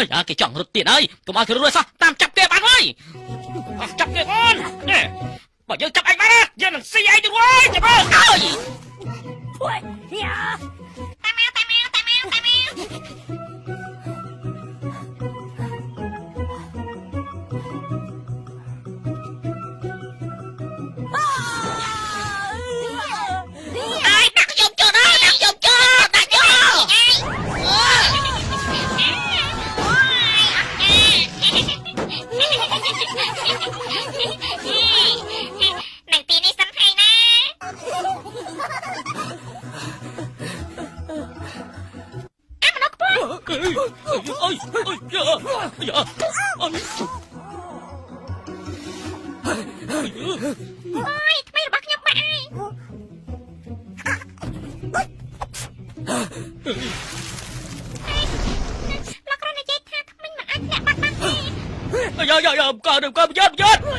យ៉ាគេចង់រត់ទៀតហើយកុំឲ្យគេរត់សោះតាមចាប់គេបានហើយចាប់គេអូនបើយើងចាប់ឯងបានយើងនឹងស៊ីឯងទៅហើយចាំមើលអើយយ៉ាកោប្រយ័ត្ន